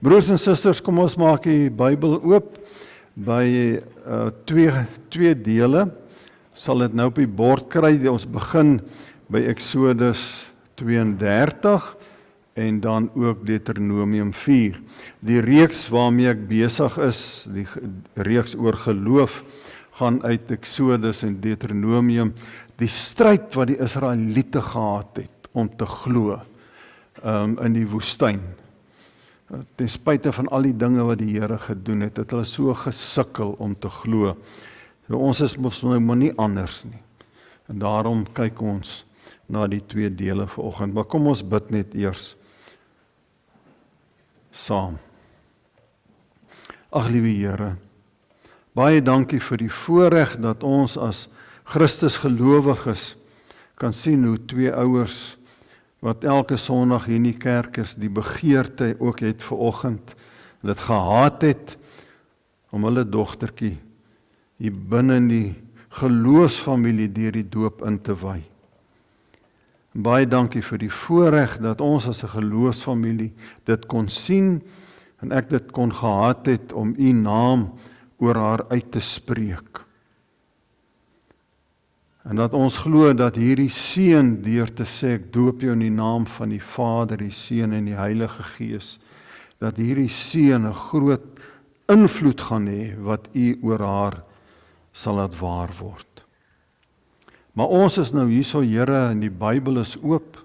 Broers en susters, kom ons maak die Bybel oop by twee dele. Sal dit nou op die bord kry. Ons begin by Exodus 32 en dan ook Deuteronomium 4. Die reeks waarmee ek besig is, die reeks oor geloof, gaan uit Exodus en Deuteronomium, die stryd wat die Israeliete gehad het om te glo in die woestyn. Ten spyte van al die dinge wat die Here gedoen het, het hulle so gesukkel om te glo. So ons is mos nou maar nie anders nie. En daarom kyk ons na die twee dele vanoggend. Maar kom ons bid net eers saam. Ag liewe Here, baie dankie vir die voorreg dat ons as Christus gelowiges kan sien hoe twee ouers wat elke Sondag hier in die kerk is, die begeerte ook het vanoggend, dit gehaat het om hulle dogtertjie hier binne in die geloofsfamilie deur die doop in te wy. Baie dankie vir die voorreg dat ons as 'n geloofsfamilie dit kon sien en ek dit kon gehad het om u naam oor haar uit te spreek. En dat ons glo dat hierdie seun deur te sê ek doop jou in die naam van die Vader, die Seun en die Heilige Gees, dat hierdie seun 'n groot invloed gaan hê wat u oor haar sal laat waar word. Maar ons is nou hierso, Here, en die Bybel is oop.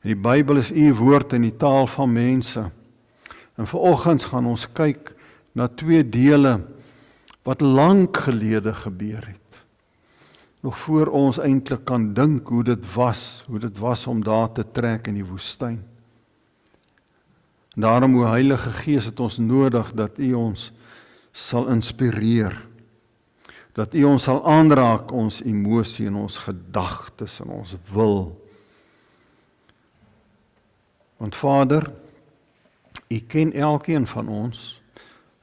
En die Bybel is u woord in die taal van mense. En vanoggend gaan ons kyk na twee dele wat lank gelede gebeur het. Nog voor ons eintlik kan dink hoe dit was om daar te trek in die woestyn. En daarom, o Heilige Gees, het ons nodig dat u ons sal inspireer. Dat u ons sal aanraak, ons emosie en ons gedagtes en ons wil. Want Vader, u ken elkeen van ons.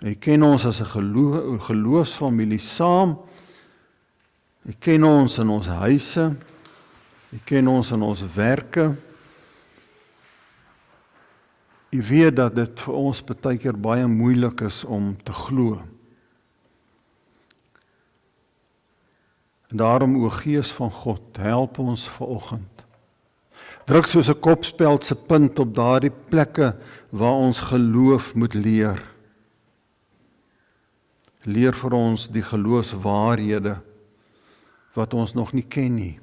U ken ons as 'n geloofsfamilie saam. U ken ons in ons huise. U ken ons in ons werke. U weet dat dit vir ons baie keer baie moeilik is om te glo. En daarom, o Gees van God, help ons vanoggend. Druk soos 'n kopspeld se punt op daardie plekke waar ons geloof moet leer. Leer vir ons die geloofswaarhede wat ons nog nie ken nie.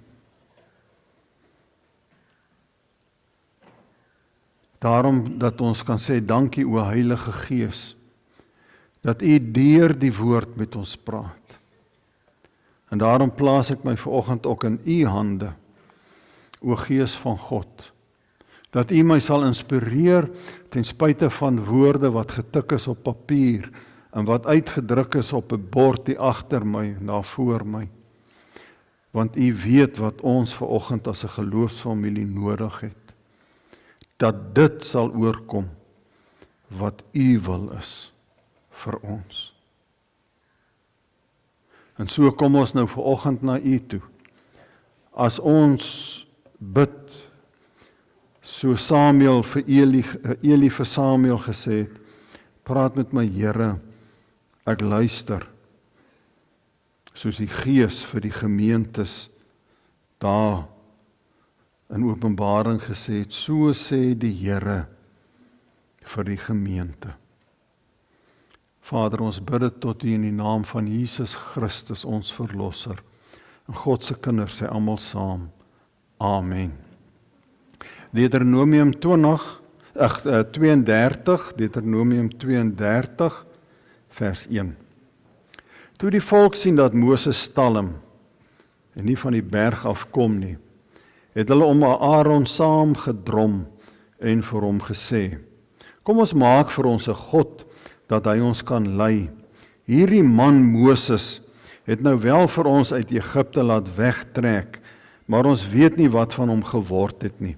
Daarom dat ons kan sê, dankie o Heilige Gees, dat u deur die woord met ons praat. En daarom plaas ek my vanoggend ook in u hande, o Gees van God, dat u my sal inspireer ten spyte van woorde wat getik is op papier en wat uitgedruk is op 'n bord hier agter my en daar voor my. Want u weet wat ons vanoggend as 'n geloofsfamilie nodig het. Dat dit sal oorkom wat u wil is vir ons. En so kom ons nou vanoggend na u toe. As ons bid, so Samuel vir Eli vir Samuel gesê het, praat met my Here, ek luister. Soos die Gees vir die gemeentes daar in Openbaring gesê het, so sê die Here vir die gemeente. Vader, ons bid dit tot u in die naam van Jesus Christus, ons verlosser. En God se kinders sê almal saam, amen. Deuteronomium 32, vers 1. Toe die volk sien dat Moses stalm en nie van die berg afkom nie, het hulle om Aaron saamgedrom en vir hom gesê, kom ons maak vir ons 'n God, dat hy ons kan lei. Hierdie man Moses het nou wel vir ons uit Egipte laat wegtrek, maar ons weet nie wat van hom geword het nie.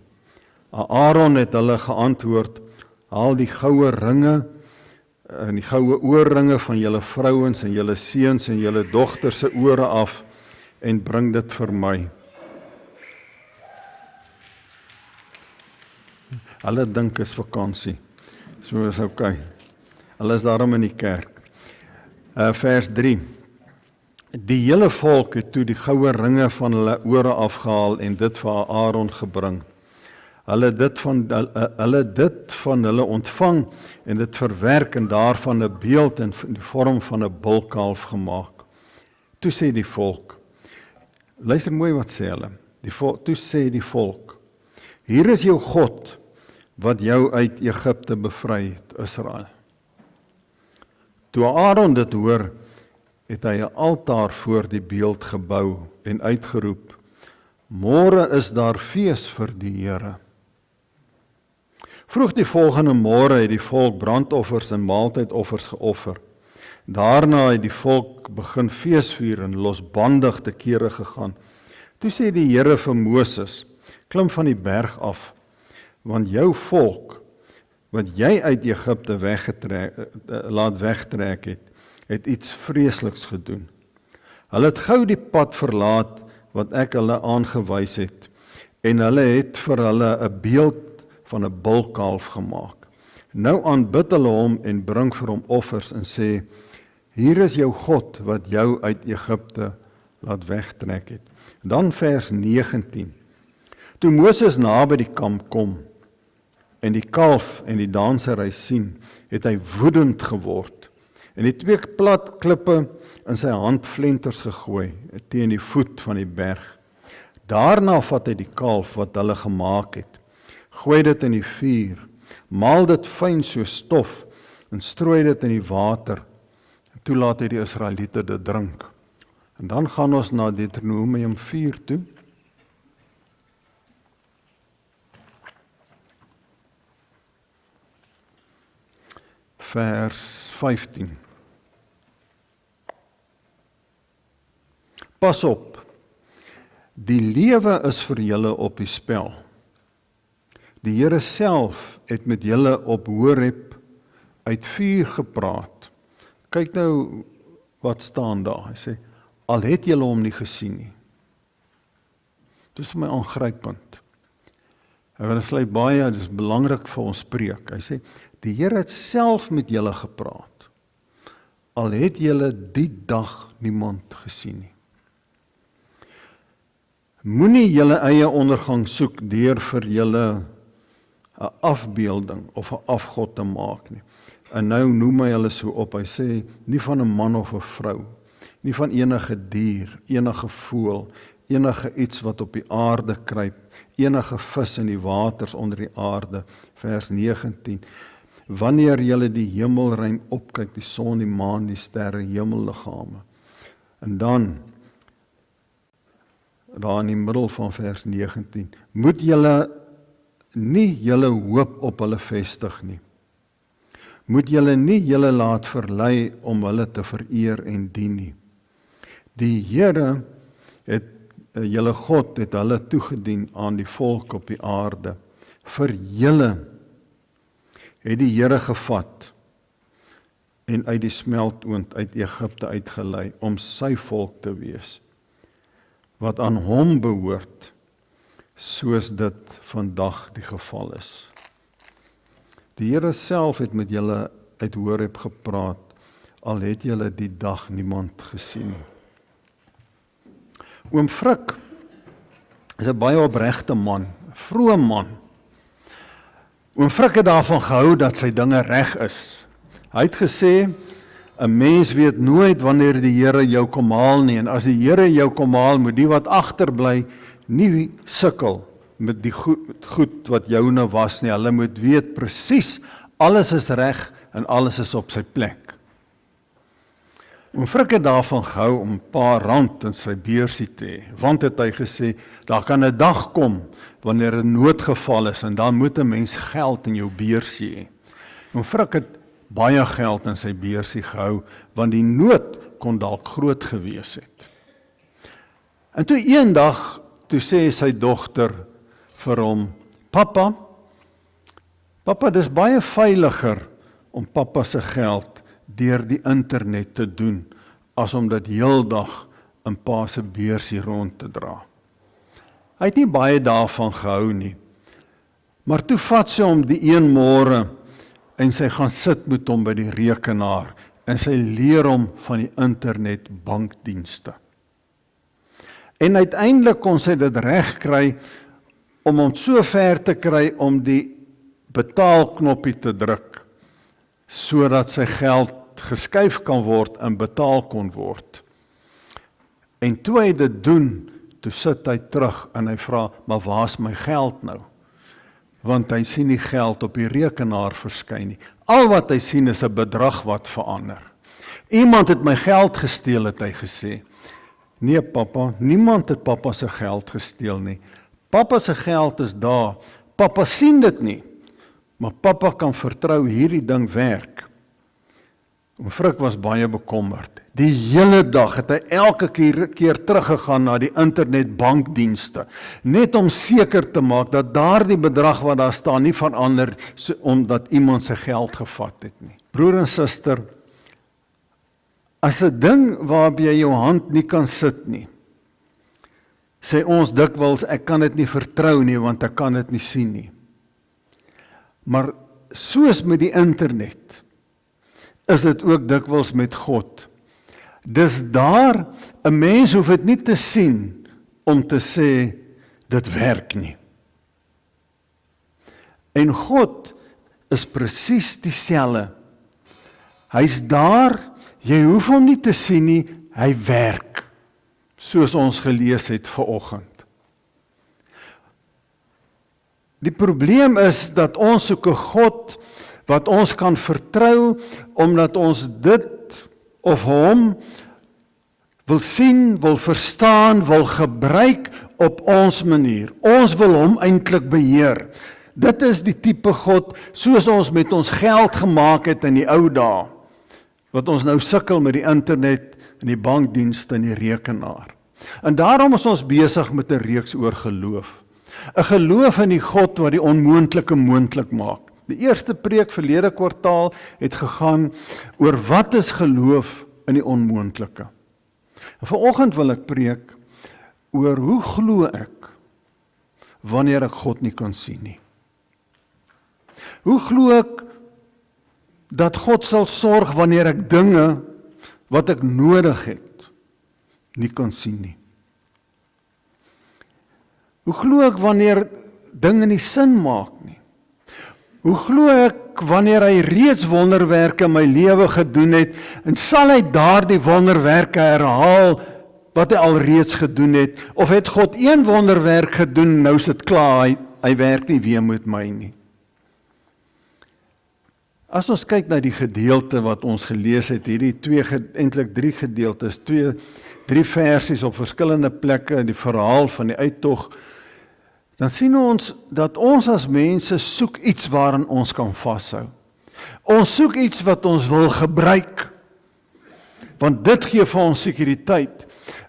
Aaron het hulle geantwoord, haal die goue ringe en die goue oorringe van julle vrouens en julle seuns en julle dogters se ore af en bring dit vir my. Hulle dink is vakansie. Dis So is okay. Hulle is daarom in die kerk. Vers 3. Die hele volk het toe die goue ringe van hulle ore afgehaal en dit vir Aaron gebring. Hulle het dit van hulle ontvang en dit verwerk en daarvan 'n beeld in die vorm van 'n bulkalf gemaak. Toe sê die volk, luister mooi wat sê hulle. Toe sê die volk, hier is jou God wat jou uit Egipte bevry het, Israel. Toe Aaron dit hoor, het hy 'n altaar voor die beeld gebou en uitgeroep, môre is daar fees vir die Here. Vroeg die volgende môre het die volk brandoffers en maaltydoffers geoffer. Daarna het die volk begin feesvier en losbandig te kere gegaan. Toe sê die Here vir Moses, klim van die berg af, want jou volk, wat jy uit Egipte laat wegtrek het iets vreesliks gedoen. Hulle het gou die pad verlaat wat ek hulle aangewys het, en hulle het vir hulle 'n beeld van 'n bulkalf gemaak. Nou aanbid hulle hom en bring vir hom offers en sê, hier is jou God wat jou uit Egipte laat wegtrek het. Dan vers 19. Toe Moses naby die kamp kom en die kalf en die dansery sien, het hy woedend geword en die 2 plat klippe in sy handvlenters gegooi teen die voet van die berg. Daarna vat hy die kalf wat hulle gemaak het, gooi dit in die vuur, maal dit fyn so stof en strooi dit in die water. En toe laat hy die Israeliete dit drink. En dan gaan ons na Deuteronomium 4 toe. Vers 15. Pas op, die lewe is vir julle op die spel. Die Here self het met julle op Horeb uit vuur gepraat. Kyk nou wat staan daar. Hy sê, al het julle hom nie gesien nie. Dit is my aangrypend. Hy sluit baie, dit is belangrik vir ons preek. Hy sê, die Here het self met julle gepraat. Al het julle die dag niemand gesien nie. Moenie julle eie ondergang soek deur vir julle 'n afbeelding of 'n afgod te maak nie. En nou noem hy hulle so op, hy sê, nie van 'n man of 'n vrou, nie van enige dier, enige voël, enige iets wat op die aarde kruip, enige vis in die waters onder die aarde, vers 19, wanneer julle die hemelruim opkyk, die son, die maan, die sterre, hemelliggame, en dan, daar in die middel van vers 19, moet julle nie julle hoop op hulle vestig nie. Moet julle nie julle laat verlei om hulle te vereer en dien nie. Die Here het, julle God het hulle toegedien aan die volk op die aarde. Vir julle het die Here gevat en uit die smeltoond uit Egipte uitgelei om sy volk te wees, wat aan hom behoort, soos dit vandag die geval is. Die Here self het met julle uit Horeb gepraat, al het julle die dag niemand gesien. Oom Frik is 'n baie opregte man, vroom man. Oom Frik het daarvan gehou dat sy dinge reg is. Hy het gesê, 'n mens weet nooit wanneer die Here jou kom haal nie, en as die Here jou kom haal, moet die wat agterbly nie sukkel met die goed wat joune was nie. Hulle moet weet presies, alles is reg en alles is op sy plek. Oom Frik het daarvan gehou om 'n paar rand in sy beursie te hê, want het hy gesê, daar kan 'n dag kom wanneer 'n noodgeval is en dan moet 'n mens geld in jou beursie hê. Oom Frik het baie geld in sy beursie gehou, want die nood kon dalk groot gewees het. En toe eendag, toe sê sy dogter vir hom, Papa, dis baie veiliger om pappa se geld deur die internet te doen, as om dit heeldag in pa se beursie rond te dra. Hy het nie baie daarvan gehou nie, maar toe vat sy hom die een môre en sy gaan sit met hom by die rekenaar en sy leer hom van die internet bankdienste. En uiteindelik kon sy dit reg kry om hom so ver te kry om die betaalknoppie te druk, sodat sy geld geskuif kan word en betaal kon word. En toe hy dit doen, toe sit hy terug en hy vra, maar waar's my geld nou? Want hy sien nie geld op die rekenaar verskyn nie. Al wat hy sien is 'n bedrag wat verander. Iemand het my geld gesteel, het hy gesê. Nee pappa, niemand het pappa se geld gesteel nie. Pappa se geld is daar. Pappa sien dit nie. Maar pappa kan vertrou hierdie ding werk. Frik was baie bekommerd. Die hele dag het hy elke keer teruggegaan na die internetbankdienste, net om seker te maak dat daardie bedrag wat daar staan nie verander omdat iemand sy geld gevat het nie. Broer en suster, as 'n ding waarby jy jou hand nie kan sit nie, sê ons dikwels, ek kan dit nie vertrou nie, want ek kan dit nie sien nie. Maar soos met die internet, is dit ook dikwels met God. Dis daar, 'n mens hoef dit nie te sien, om te sê, dit werk nie. En God is presies dieselfde. Hy's daar, jy hoef hom nie te sien nie, hy werk, soos ons gelees het vanoggend. Die probleem is dat ons soek 'n God wat ons kan vertrou, omdat ons dit of hom wil sien, wil verstaan, wil gebruik op ons manier. Ons wil hom eintlik beheer. Dit is die tipe God, soos ons met ons geld gemaak het in die ou dae, wat ons nou sukkel met die internet en die bankdienste en die rekenaar. En daarom is ons besig met 'n reeks oor geloof. 'n Geloof in die God wat die onmoontlike moontlik maak. Die eerste preek verlede kwartaal het gegaan oor wat is geloof in die onmoontlike. En vanoggend wil ek preek oor hoe glo ek wanneer ek God nie kan sien nie. Hoe glo ek dat God sal sorg wanneer ek dinge wat ek nodig het nie kan sien nie. Hoe glo ek wanneer dinge nie sin maak nie? Hoe glo ek wanneer hy reeds wonderwerke in my lewe gedoen het, en sal hy daardie wonderwerke herhaal wat hy al reeds gedoen het, of het God een wonderwerk gedoen, nou is dit klaar, hy werk nie weer met my nie. As ons kyk na die gedeelte wat ons gelees het, hierdie eintlik drie gedeeltes, drie versies op verskillende plekke, die verhaal van die uittog, dan sien ons dat ons as mense soek iets waarin ons kan vashou. Ons soek iets wat ons wil gebruik, want dit gee vir ons sekuriteit.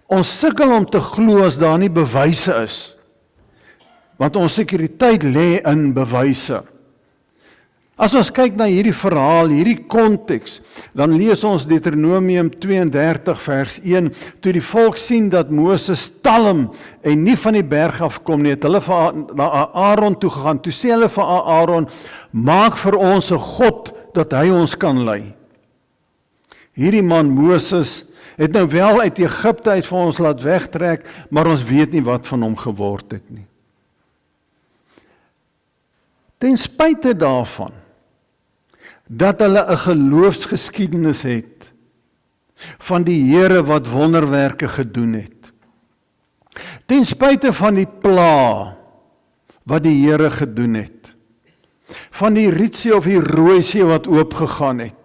Ons sukkel om te glo as daar nie bewyse is, want ons sekuriteit lê in bewyse. As ons kyk na hierdie verhaal, hierdie konteks, dan lees ons Deuteronomium 32 vers 1, toe die volk sien dat Moses talm en nie van die berg afkom nie, het hulle na Aaron toe gegaan, toe sê hulle vir Aaron, maak vir ons 'n God, dat hy ons kan lei. Hierdie man Moses het nou wel uit Egipte uit vir ons laat wegtrek, maar ons weet nie wat van hom geword het nie. Ten spyte daarvan, dat hulle 'n geloofsgeskiedenis het, van die Here wat wonderwerke gedoen het. Ten spyte van die pla, wat die Here gedoen het. Van die Rietsee of die Rooisee wat oopgegaan het.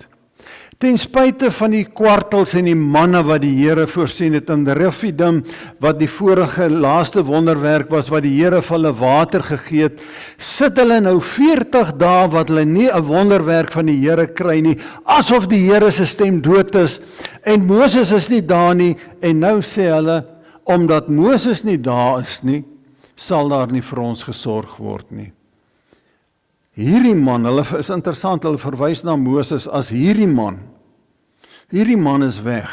Ten spyte van die kwartels en die manne wat die Here voorsien het in Refidim, wat die vorige laaste wonderwerk was, wat die Here vir hulle water gegee het, sit hulle nou 40 dae wat hulle nie 'n wonderwerk van die Here kry nie, asof die Here se stem dood is, en Moses is nie daar nie, en nou sê hulle, omdat Moses nie daar is nie, sal daar nie vir ons gesorg word nie. Hierdie man, hulle is interessant, hulle verwys na Moses as hierdie man. Hierdie man is weg.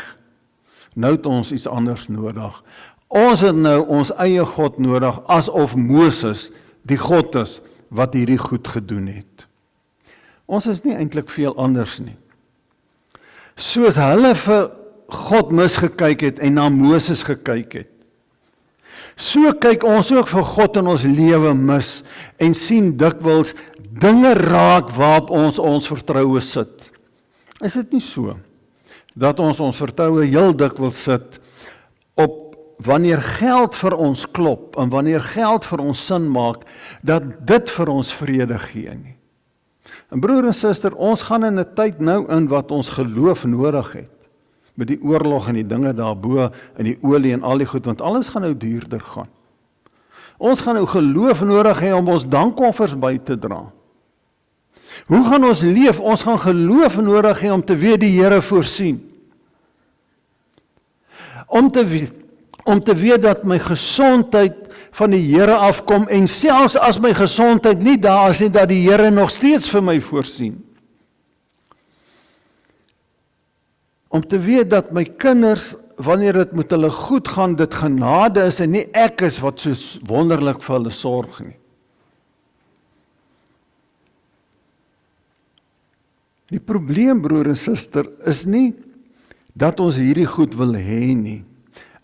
Nou het ons iets anders nodig. Ons het nou ons eie God nodig, asof Moses die God is wat hierdie goed gedoen het. Ons is nie eintlik veel anders nie. Soos hulle vir God misgekyk het en na Moses gekyk het, so kyk ons ook vir God in ons lewe mis en sien dikwels dinge raak waarop ons vertroue sit. Is dit nie so, dat ons vertroue heel dikwels sit op wanneer geld vir ons klop en wanneer geld vir ons sin maak, dat dit vir ons vrede gee nie. En broer en suster, ons gaan in 'n tyd nou in wat ons geloof nodig het, met die oorlog en die dinge daarbo, en die olie en al die goed, want alles gaan nou duurder gaan. Ons gaan nou geloof nodig hê om ons dankoffers by te dra. Hoe gaan ons leef? Ons gaan geloof nodig hê om te weet die Here voorsien. Om te weet dat my gesondheid van die Here afkom, en selfs as my gesondheid nie daar is nie, dat die Here nog steeds vir my voorsien. Om te weet dat my kinders, wanneer dit met hulle goed gaan, dit genade is en nie ek is wat so wonderlik vir hulle sorg nie. Die probleem, broer en suster, is nie dat ons hierdie goed wil hê nie.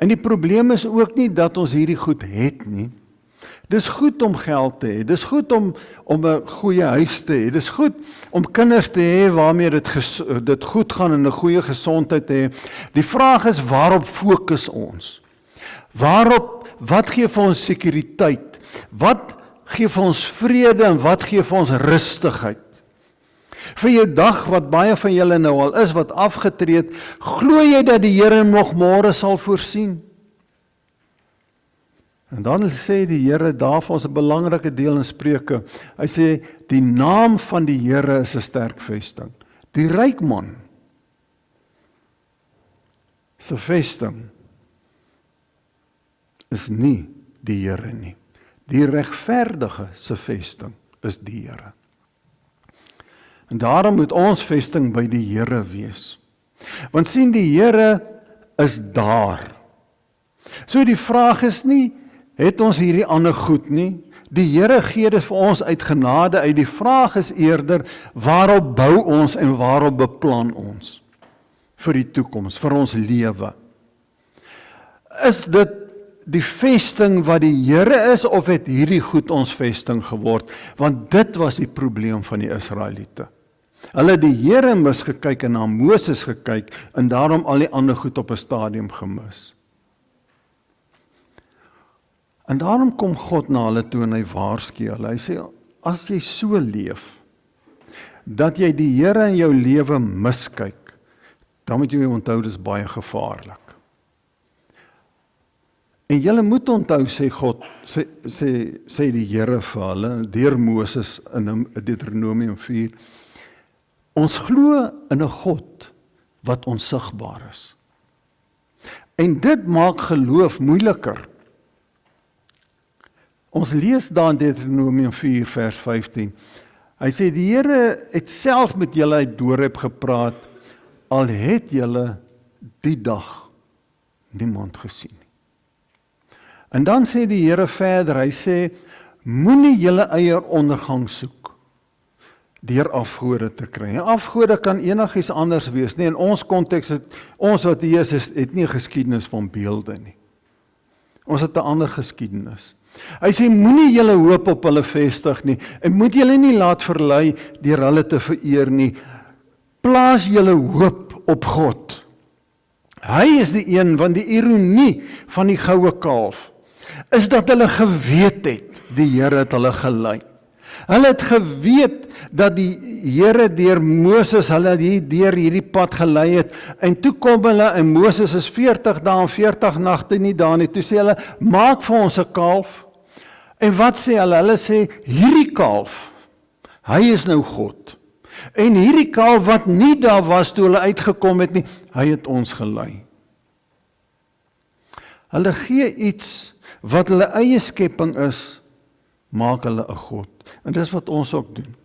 En die probleem is ook nie dat ons hierdie goed het nie. Dis goed om geld te hê, dis goed om 'n goeie huis te hê, dis goed om kinders te hê waarmee dit goed gaan en 'n goeie gesondheid te hê. Die vraag is, waarop fokus ons? Wat gee vir ons sekuriteit? Wat gee vir ons vrede en wat gee vir ons rustigheid? Vir jou dag, wat baie van julle nou al is, wat afgetree het, glo jy dat die Here nog môre sal voorsien? En dan sê die Here daar vir ons 'n belangrike deel in Spreuke. Hy sê, die naam van die Here is 'n sterk vesting. Die ryk man se vesting is nie die Here nie. Die regverdige se vesting is die Here. En daarom moet ons vesting by die Here wees. Want sien, die Here is daar. So die vraag is nie, het ons hierdie ander goed nie? Die Here gee dit vir ons uit genade uit. Die vraag is eerder, waarop bou ons en waarop beplan ons vir die toekoms, vir ons lewe? Is dit die vesting wat die Here is, of het hierdie goed ons vesting geword? Want dit was die probleem van die Israeliete. Hulle het die Here misgekyk en na Moses gekyk, en daarom al die ander goed op 'n stadium gemis. En daarom kom God na hulle toe en hy waarsku hulle. Hy sê, as jy so leef, dat jy die Here in jou lewe miskyk, dan moet jy onthou, dis baie gevaarlik. En julle moet onthou, sê God, sê die Here vir hulle, deur Moses in Deuteronomium 4, ons glo in 'n God wat onsigbaar is. En dit maak geloof moeiliker. Ons lees daar in Deuteronomium 4 vers 15. Hy sê, die Here het self met julle uit Doreb gepraat, al het julle die dag niemand gesien. En dan sê die Here verder, hy sê, moenie julle eie ondergang soek deur afgode te kry. En afgode kan enigiets anders wees, nie? In ons konteks, ons wat hier is, het nie 'n geskiedenis van beelde nie. Ons het 'n ander geskiedenis. Hy sê, moenie julle hoop op hulle vestig nie, en moet julle nie laat verlei deur hulle te vereer nie. Plaas julle hoop op God. Hy is die een, want die ironie van die goue kalf is dat hulle geweet het, die Here het hulle gelei. Hulle het geweet dat die Here deur Moses hulle deur hierdie pad gelei het, en toe kom hulle, en Moses is 40 dae en 40 nagte nie daar nie, toe sê hulle, maak vir ons 'n kalf, en wat sê hulle? Hulle sê, hierdie kalf, hy is nou God, en hierdie kalf wat nie daar was toe hulle uitgekom het nie, hy het ons gelei. Hulle gee iets wat hulle eie skepping is, maak hulle 'n God, en dis wat ons ook doen.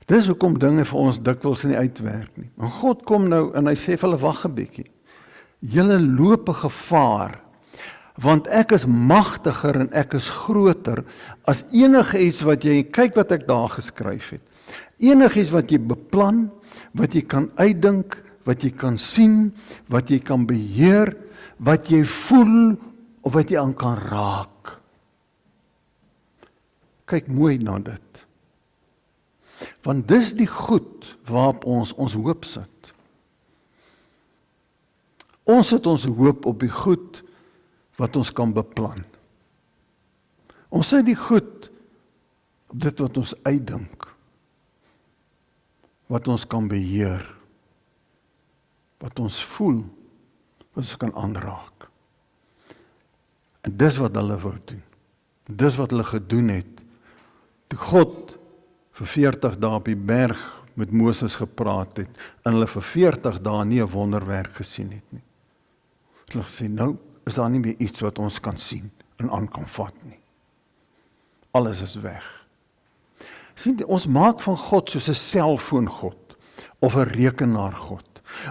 Dis hoekom dinge vir ons dikwels nie uitwerk nie. En God kom nou en hy sê vir hulle, wag 'n bietjie. Julle loop 'n gevaar. Want ek is magtiger en ek is groter as enige iets wat jy, kyk wat ek daar geskryf het. Enige iets wat jy beplan, wat jy kan uitdink, wat jy kan sien, wat jy kan beheer, wat jy voel, of wat jy aan kan raak. Kyk mooi na dit. Want dis die goed waarop ons hoop sit. Ons sit ons hoop op die goed wat ons kan beplan. Ons sit die goed op dit wat ons uitdink, wat ons kan beheer, wat ons voel, wat ons kan aanraak. En dis wat hulle wou doen. Dis wat hulle gedoen het. Toe God vir 40 dae op die berg met Moses gepraat het, en hulle vir 40 dae nie 'n wonderwerk gesien het nie. Hulle gesê, nou is daar nie meer iets wat ons kan sien en aan kan vat nie. Alles is weg. Sien, ons maak van God soos 'n selfoon-God of 'n rekenaar-God.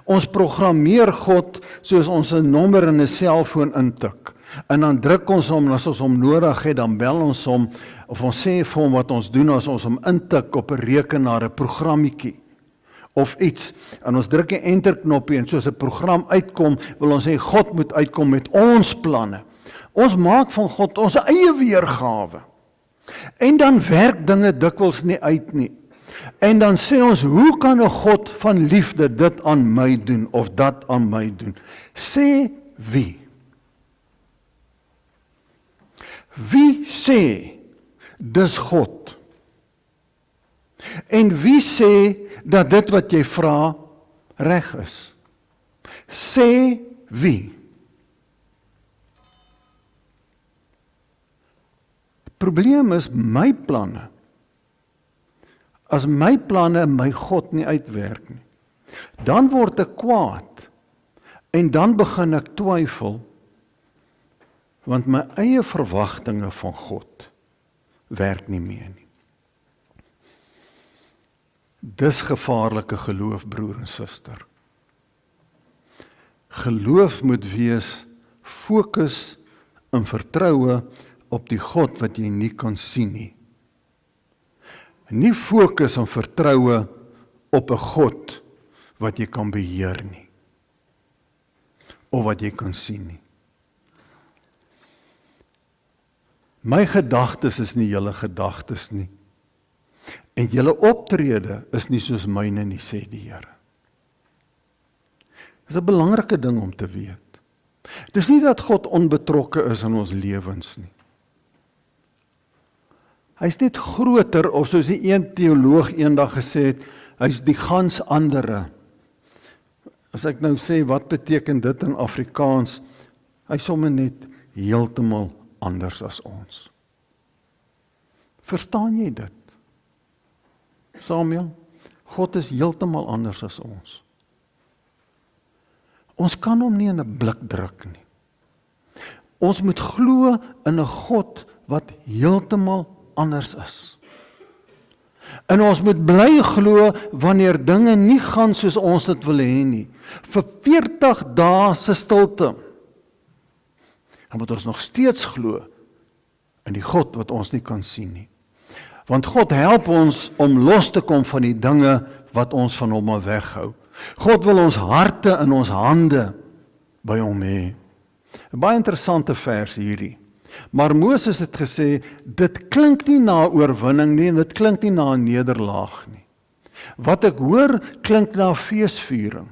Ons programmeer God soos ons 'n nommer in 'n selfoon intik. En dan druk ons hom, en as ons hom nodig het, dan bel ons hom, of ons sê vir hom wat ons doen as ons hom intik op 'n rekenaar, 'n programmetjie, of iets, en ons druk die enter knoppie, en soos 'n program uitkom, wil ons sê, God moet uitkom met ons planne. Ons maak van God ons eie weergawe. En dan werk dinge dikwels nie uit nie. En dan sê ons, hoe kan 'n God van liefde dit aan my doen, of dat aan my doen? Sê wie? Wie sê, dis God? En wie sê, dat dit wat jy vra, reg is? Sê wie? Die probleem is my planne. As my planne my God nie uitwerk nie, dan word ek kwaad, en dan begin ek twyfel, want my eie verwagtinge van God werk nie meer nie. Dis gevaarlike geloof, broer en suster. Geloof moet wees fokus en vertroue op die God wat jy nie kan sien nie. Nie fokus en vertroue op 'n God wat jy kan beheer nie, of wat jy kan sien nie. My gedagtes is nie julle gedagtes nie. En julle optrede is nie soos myne nie, sê die Here. Dis 'n belangrike ding om te weet. Dis nie dat God onbetrokke is in ons lewens nie. Hy's net groter, of soos die een teoloog eendag gesê het, hy's die gans andere. As ek nou sê, wat beteken dit in Afrikaans? Hy's sommer net heeltemal anders as ons. Verstaan jy dit? Samuel, God is heeltemal anders as ons. Ons kan hom nie in 'n blik druk nie. Ons moet glo in 'n God wat heeltemal anders is. En ons moet bly glo wanneer dinge nie gaan soos ons dit wil hê nie. Vir 40 dae se stilte. Dan moet ons nog steeds glo in die God wat ons nie kan sien nie. Want God help ons om los te kom van die dinge wat ons van hom af weghou. God wil ons harte in ons hande by hom hê. 'n Baie interessante vers hierdie. Maar Moses het gesê, dit klink nie na oorwinning nie, en dit klink nie na 'n nederlaag nie. Wat ek hoor, klink na feesviering.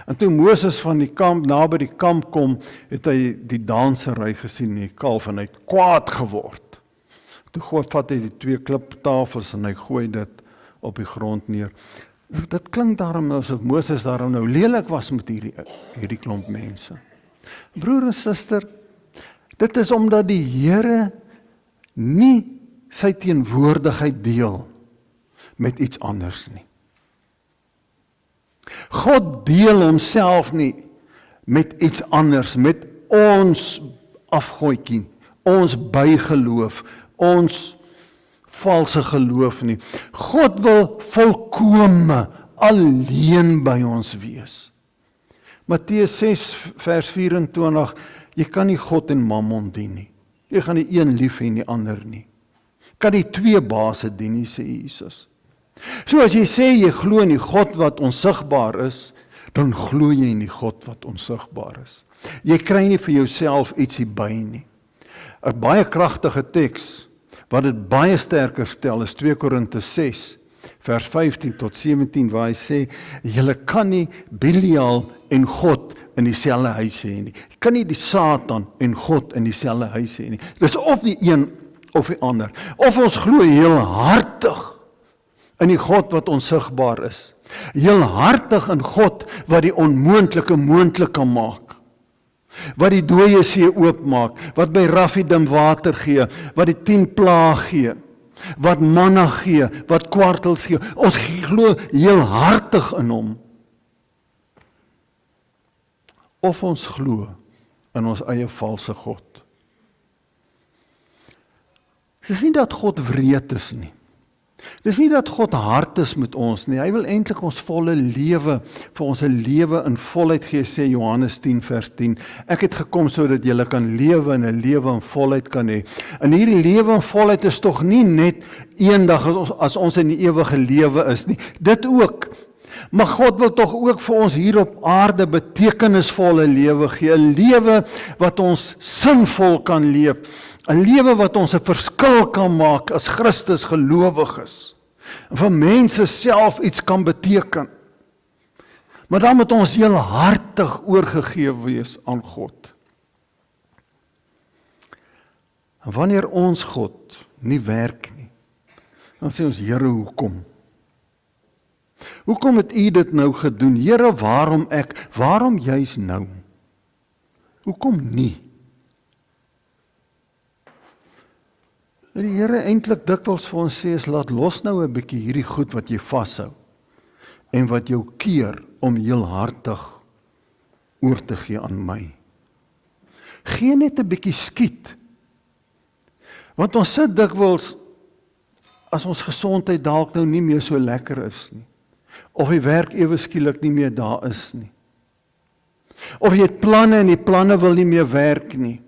En toe Moses van die kamp, naby die kamp kom, het hy die dansery gesien, die kalf, en hy het kwaad geword. Toe vat hy die 2 kliptafels en hy gooi dit op die grond neer. Dit klink daarom asof Moses daarom nou lelik was met hierdie klomp mense. Broer en suster, dit is omdat die Here nie sy teenwoordigheid deel met iets anders nie. God deel homself nie met iets anders, met ons afgoetjie, ons bygeloof, ons valse geloof nie. God wil volkome alleen by ons wees. Matteus 6 vers 24, Jy kan nie God en Mammon dien nie. Jy gaan die een lief hê en die ander nie. Kan die twee baase dien nie, sê Jesus. So as jy sê jy glo in die God wat onsigbaar is, dan glo jy in die God wat onsigbaar is. Jy kry nie vir jouself ietsie by nie. 'n Baie kragtige teks, wat dit baie sterker stel, is 2 Korinte 6, vers 15 tot 17, waar hy sê, julle kan nie Belial en God in dieselfde huis hê nie. Jy kan nie die Satan en God in dieselfde huis hê nie. Dis of die een of die ander. Of ons glo heel hartig in die God wat onsigbaar is. Heel hartig in God wat die onmoontlike moontlik kan maak. Wat die dooie see oopmaak, wat by Rafidim water gee, wat die 10 plaag gee, wat manna gee, wat kwartels gee. Ons glo heel hartig in hom. Of ons glo in ons eie valse God. Dis nie dat God wreed is nie. Dis nie dat God hard is met ons nie. Hy wil eintlik ons volle lewe, vir ons 'n lewe in volheid gee, sê Johannes 10 vers 10. Ek het gekom sodat julle kan lewe en 'n lewe in volheid kan hê. En hierdie lewe in volheid is tog nie net eendag as ons in die ewige lewe is nie. Dit ook. Maar God wil tog ook vir ons hier op aarde betekenisvolle lewe gee, 'n lewe wat ons sinvol kan leef, 'n lewe wat ons 'n verskil kan maak as Christus gelowiges, en vir mense self iets kan beteken. Maar dan moet ons heel hartig oorgegee wees aan God. En wanneer ons God nie werk nie, dan sê ons, Here, hoekom? Hoekom het U dit nou gedoen? Here, waarom juis nou? Hoekom nie? En die Here eintlik dikwels vir ons sê, is laat los nou 'n bietjie hierdie goed wat jy vashou, en wat jou keer om heel hartig oor te gee aan my. Gee net 'n bietjie skiet. Want ons sit dikwels, as ons gesondheid dalk nou nie meer so lekker is nie, of die werk ewe skielik nie meer daar is nie, of jy het planne en die planne wil nie meer werk nie,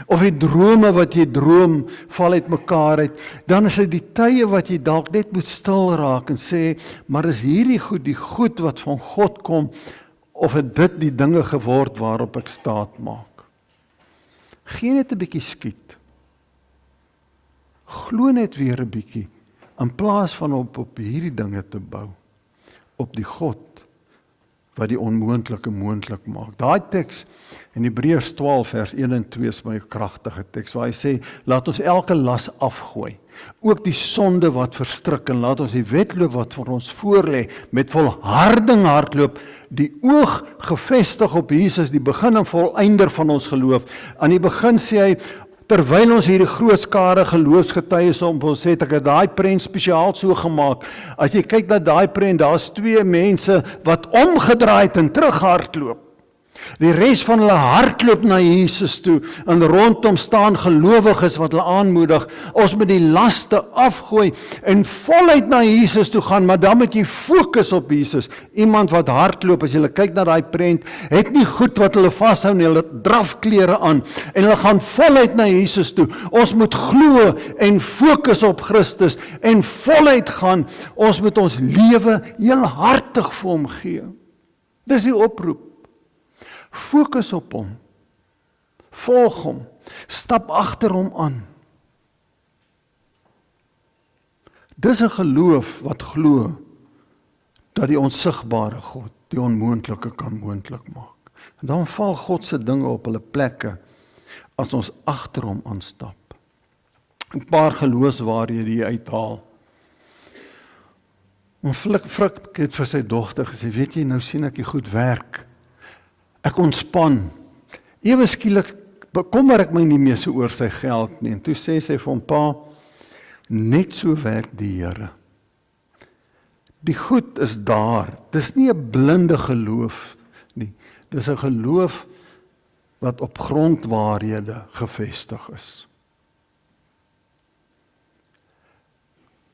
of die drome wat jy droom val uit mekaar uit, dan is dit die tye wat jy dalk net moet stil raak en sê, maar is hierdie goed die goed wat van God kom, of het dit die dinge geword waarop ek staat maak? Gee net 'n bietjie skiet. Glo net weer 'n bietjie, in plaas van op hierdie dinge te bou, op die God wat die onmoontlike moontlik maak. Daai teks in Hebreërs 12 vers 1 en 2 is my kragtige teks, waar hy sê, laat ons elke las afgooi, ook die sonde wat verstrik, en laat ons die wedloop wat vir ons voorlê, met volharding hardloop, die oog gefestig op Jesus, die begin en voleinder van ons geloof. Aan die begin sê hy, terwyl ons hierdie groot skare geloofsgetuies om ons het, ek het daai prent spesiaal so gemaak. As jy kyk na daai prent, daar's 2 mense wat omgedraai het en terughardloop. Die res van hulle hardloop na Jesus toe, en rondom staan gelowiges wat hulle aanmoedig, ons moet die laste afgooi, en voluit na Jesus toe gaan, maar dan moet jy fokus op Jesus. Iemand wat hardloop, as jy kyk na daai prent, het nie goed wat hulle vashou nie, hulle drafklere aan, en hulle gaan voluit na Jesus toe. Ons moet glo en fokus op Christus, en voluit gaan, ons moet ons lewe heel hartig vir hom gee. Dis die oproep. Fokus op hom, volg hom, stap agter hom aan. Dis 'n geloof wat glo dat die onsigbare God die onmoontlike kan moontlik maak. En dan val God se dinge op hulle plekke as ons agter hom aanstap. 'n Paar geloofswaarhede hier uithaal. En Frik het vir sy dogter gesê, weet jy, nou sien ek die goed werk. Ek ontspan. Ewe skielik bekommer ek my nie meer so oor sy geld nie. En toe sê sy vir hom, pa, net so werk die Here. Die goed is daar. Dis nie 'n blinde geloof nie. Dis 'n geloof wat op grondwaarhede gefestig is.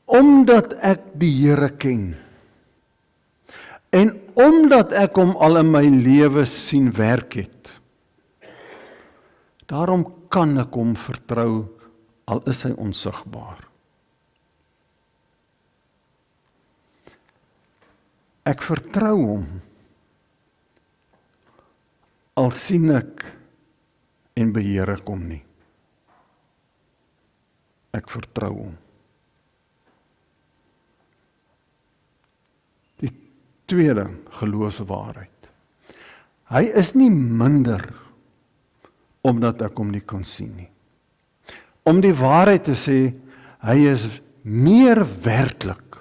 Omdat ek die Here ken, en omdat ek hom al in my lewe sien werk het, Daarom kan ek hom vertrou, al is hy onsigbaar. Ek vertrou hom, al sien ek en beheer ek hom nie. Ek vertrou hom. Die tweede geloofswaarheid. Hy is nie minder omdat ek hom nie kan sien nie. Om die waarheid te sê, hy is meer werklik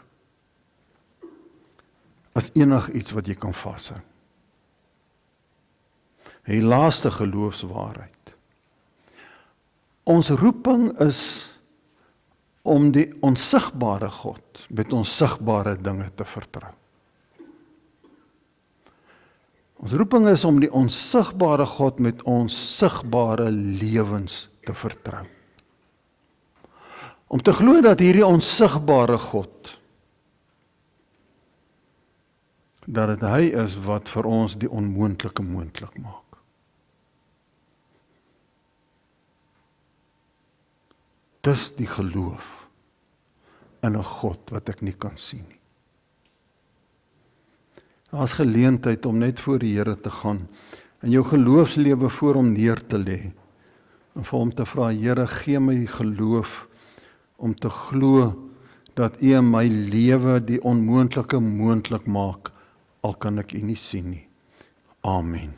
as enig iets wat jy kan vashou. Die laaste geloofswaarheid. Ons roeping is om die onsigbare God met onsigbare dinge te vertrou. Ons roeping is om die onsigbare God met ons sigbare lewens te vertrou. Om te glo dat hierdie onsigbare God, dat dit hy is wat vir ons die onmoontlike moontlik maak. Dis die geloof in 'n God wat ek nie kan sien nie. Daar's geleentheid om net voor die Here te gaan en jou geloofslewe voor hom neer te lê en vir hom te vra, Here, gee my geloof om te glo dat U in my lewe die onmoontlike moontlik maak, al kan ek U nie sien nie. Amen.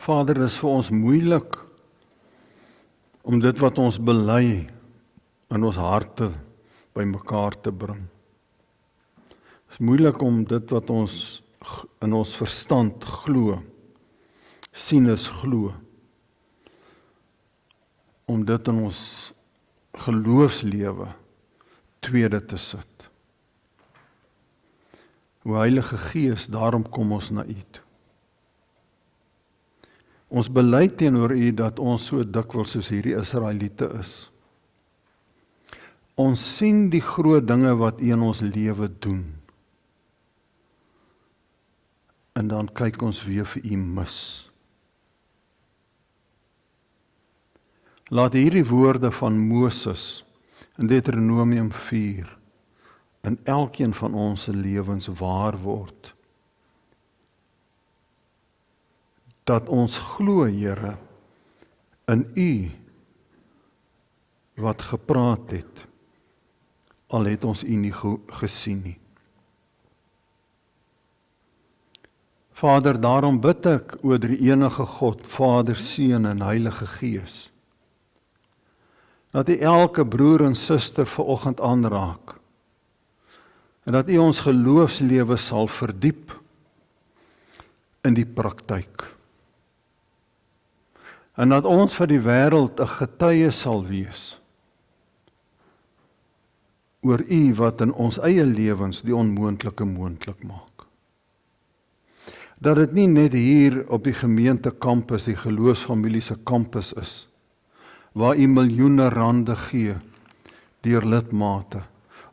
Vader, dit is vir ons moeilik om dit wat ons bely in ons harte by mekaar te bring. Het is moeilik om dit wat ons in ons verstand glo, sien is glo, om dit in ons geloofslewe tweede te sit. O Heilige Gees, daarom kom ons na U toe. Ons bely teenoor U dat ons so dikwels soos hierdie Israeliete is. Ons sien die groot dinge wat U in ons lewe doen. En dan kyk ons weer vir U mis. Laat hierdie woorde van Moses in Deuteronomium 4 in elkeen van ons lewens waar word. Dat ons glo, Here, in U wat gepraat het, al het ons U nie gesien nie. Vader, daarom bid ek oor die enige God, Vader, Seun en Heilige Gees, dat U elke broer en suster vanoggend aanraak, en dat U ons geloofslewe sal verdiep in die praktyk. En dat ons vir die wêreld 'n getuie sal wees oor U wat in ons eie lewens die onmoontlike moontlik maak. Dat dit nie net hier op die gemeente kampus, die geloofsfamilie se kampus is, waar U miljoene rande gee deur lidmate,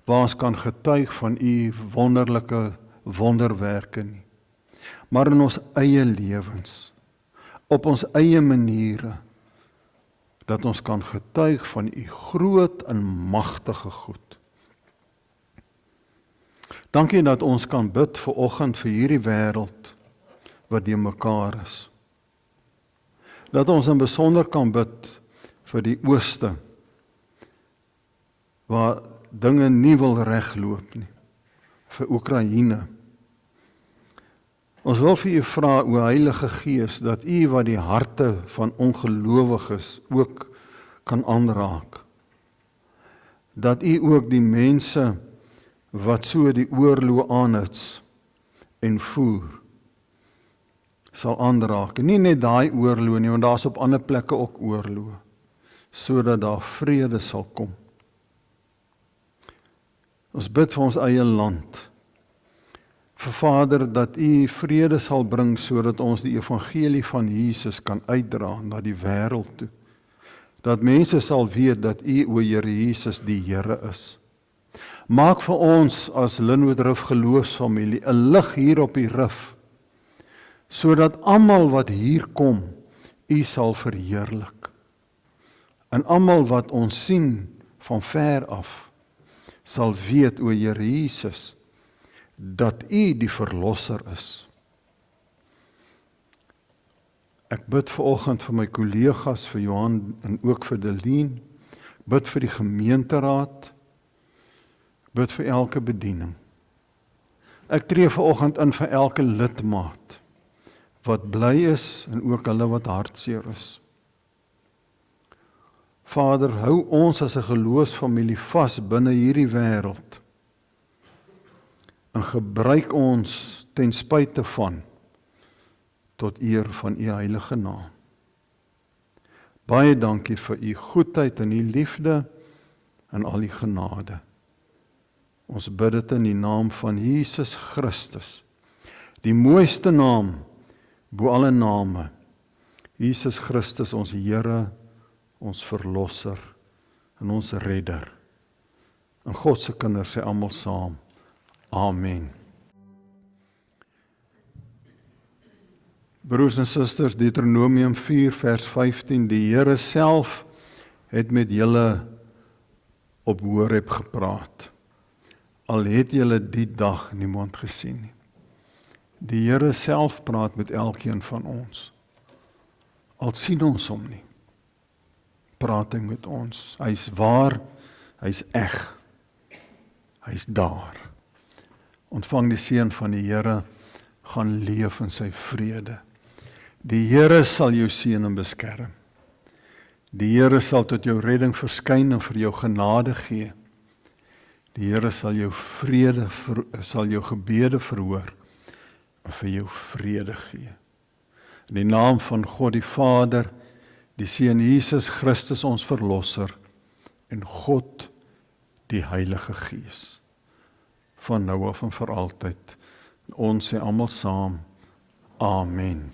waar ons kan getuig van U wonderlike wonderwerke nie, maar in ons eie lewens, op ons eie maniere, dat ons kan getuig van U groot en magtige goed. Dankie dat ons kan bid vanoggend vir hierdie wêreld wat die mekaar is. Dat ons in besonder kan bid vir die ooste, waar dinge nie wil regloop nie, vir Oekraïne. Ons wil vir U vra, o Heilige Gees, dat U wat die harte van ongelowiges ook kan aanraak. Dat U ook die mense wat so die oorlog aanhits en voer, sal aanraak. Nie net daai oorlog nie, want daar's op ander plekke ook oorlog, sodat daar vrede sal kom. Ons bid vir ons eie land, Vader, dat U vrede sal bring sodat ons die evangelie van Jesus kan uitdra na die wêreld toe. Dat mense sal weet dat U, o Here Jesus, die Here is. Maak vir ons as Lynnwood Rif geloofsfamilie 'n lig hier op die rif, sodat almal wat hier kom, U sal verheerlik. En almal wat ons sien van ver af, sal weet, o Here Jesus, dat U die verlosser is. Ek bid vanoggend vir my kollegas, vir Johan en ook vir Delien, bid vir die gemeenteraad, bid vir elke bediening. Ek tree vanoggend in vir elke lidmaat, wat bly is en ook hulle wat hartseer is. Vader, hou ons as 'n geloofsfamilie vas binne hierdie wêreld en gebruik ons ten spyte van tot eer van U heilige naam. Baie dankie vir U goedheid en U liefde en al U genade. Ons bid dit in die naam van Jesus Christus, die mooiste naam bo alle name. Jesus Christus, ons Here, ons Verlosser en ons Redder. En God se kinders sê almal saam. Amen. Broers en susters, Deuteronomium 4 vers 15, die Here self het met julle op Horeb gepraat. Al het julle die dag niemand gesien nie. Die Here self praat met elkeen van ons. Al sien ons hom nie, praat hy met ons. Hy's waar, hy's eg. Hy's daar. Ontvang die seën van die Here, gaan leef in sy vrede. Die Here sal jou seën en beskerm. Die Here sal tot jou redding verskyn en vir jou genade gee. Die Here sal jou vrede, sal jou gebede verhoor en vir jou vrede gee. In die naam van God die Vader, die Seun Jesus Christus ons Verlosser en God die Heilige Gees, van nou af en vir altyd. Ons sê almal saam, Amen.